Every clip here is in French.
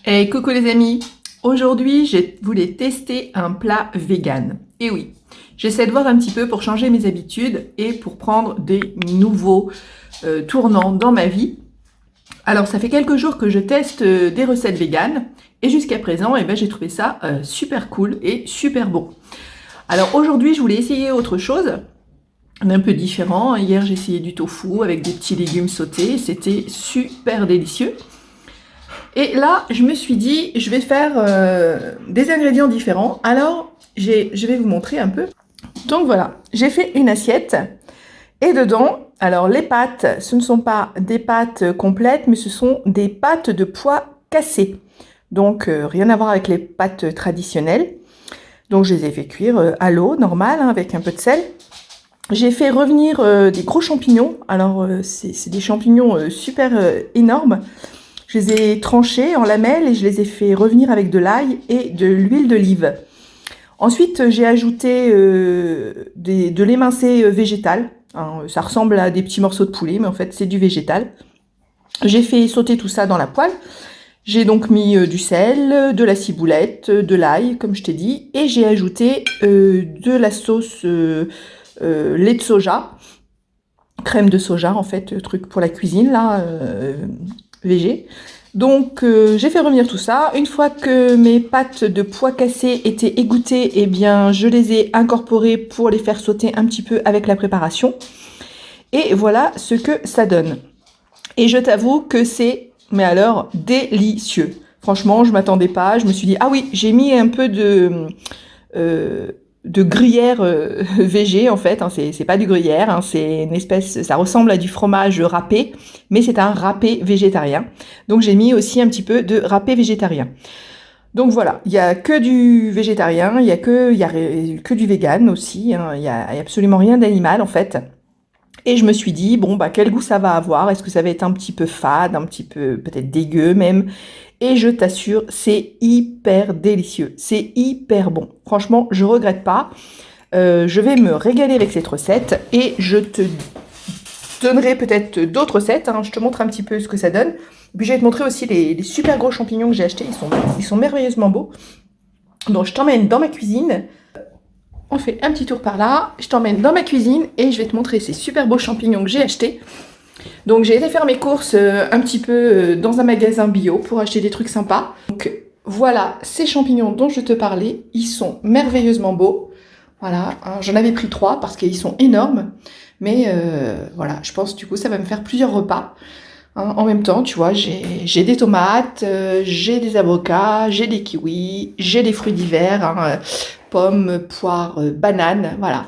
Hey, coucou les amis. Aujourd'hui, je voulais tester un plat vegan. Et oui, j'essaie de voir un petit peu pour changer mes habitudes et pour prendre des nouveaux tournants dans ma vie. Alors, ça fait quelques jours que je teste des recettes véganes et jusqu'à présent, j'ai trouvé ça super cool et super bon. Alors aujourd'hui, je voulais essayer autre chose, un peu différent. Hier, j'ai essayé du tofu avec des petits légumes sautés. C'était super délicieux. Et là, je me suis dit, je vais faire des ingrédients différents. Alors, je vais vous montrer un peu. Donc voilà, j'ai fait une assiette. Et dedans, alors les pâtes, ce ne sont pas des pâtes complètes, mais ce sont des pâtes de pois cassées. Donc, rien à voir avec les pâtes traditionnelles. Donc, je les ai fait cuire à l'eau, normale, avec un peu de sel. J'ai fait revenir des gros champignons. Alors, c'est des champignons super énormes. Je les ai tranchés en lamelles et je les ai fait revenir avec de l'ail et de l'huile d'olive. Ensuite, j'ai ajouté de l'émincé végétal. Hein, ça ressemble à des petits morceaux de poulet, mais en fait, c'est du végétal. J'ai fait sauter tout ça dans la poêle. J'ai donc mis du sel, de la ciboulette, de l'ail, comme je t'ai dit, et j'ai ajouté de la sauce lait de soja, crème de soja, en fait, truc pour la cuisine, là, végé. Donc j'ai fait revenir tout ça. Une fois que mes pâtes de pois cassés étaient égouttées, eh bien je les ai incorporées pour les faire sauter un petit peu avec la préparation. Et voilà ce que ça donne. Et je t'avoue que c'est, mais alors, délicieux. Franchement, je m'attendais pas. Je me suis dit, ah oui, j'ai mis un peu de gruyère végé en fait, hein, c'est pas du gruyère, hein, c'est une espèce, ça ressemble à du fromage râpé, mais c'est un râpé végétarien. Donc j'ai mis aussi un petit peu de râpé végétarien. Donc voilà, il y a que du végétarien, il y a que du vegan aussi, hein, il y a absolument rien d'animal en fait. Et je me suis dit, bon, bah, quel goût ça va avoir? Est-ce que ça va être un petit peu fade, un petit peu peut-être dégueu même? Et je t'assure, c'est hyper délicieux. C'est hyper bon. Franchement, je regrette pas. Je vais me régaler avec cette recette et je te donnerai peut-être d'autres recettes. Hein. Je te montre un petit peu ce que ça donne. Et puis je vais te montrer aussi les super gros champignons que j'ai achetés. Ils sont merveilleusement beaux. Donc je t'emmène dans ma cuisine. On fait un petit tour par là, je t'emmène dans ma cuisine et je vais te montrer ces super beaux champignons que j'ai achetés. Donc j'ai été faire mes courses un petit peu dans un magasin bio pour acheter des trucs sympas. Donc voilà ces champignons dont je te parlais, ils sont merveilleusement beaux. Voilà, hein, j'en avais pris 3 parce qu'ils sont énormes. Mais voilà, je pense du coup ça va me faire plusieurs repas. Hein, en même temps, tu vois, j'ai des tomates, j'ai des avocats, j'ai des kiwis, j'ai des fruits d'hiver, hein, pommes, poires, bananes, voilà.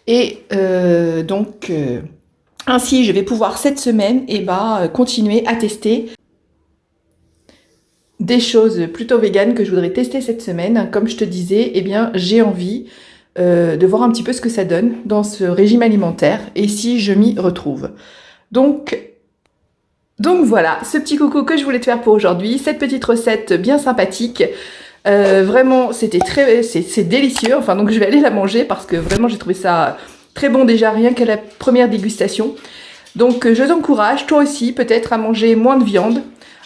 Et donc, ainsi, je vais pouvoir cette semaine continuer à tester des choses plutôt véganes que je voudrais tester cette semaine. Comme je te disais, eh bien, j'ai envie de voir un petit peu ce que ça donne dans ce régime alimentaire et si je m'y retrouve. Donc voilà, ce petit coucou que je voulais te faire pour aujourd'hui, cette petite recette bien sympathique. Vraiment, c'est délicieux. Enfin, donc je vais aller la manger parce que vraiment j'ai trouvé ça très bon déjà, rien qu'à la première dégustation. Donc je t'encourage, toi aussi, peut-être à manger moins de viande,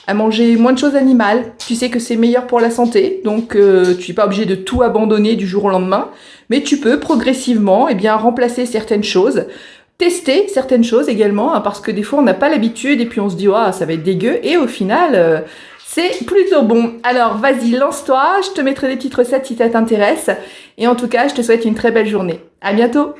à manger moins de choses animales. Tu sais que c'est meilleur pour la santé, donc tu n'es pas obligé de tout abandonner du jour au lendemain, mais tu peux progressivement remplacer certaines choses. Tester certaines choses également, hein, parce que des fois on n'a pas l'habitude et puis on se dit ça va être dégueu et au final c'est plutôt bon. Alors vas-y, lance-toi, je te mettrai des petites recettes si ça t'intéresse et en tout cas je te souhaite une très belle journée. À bientôt.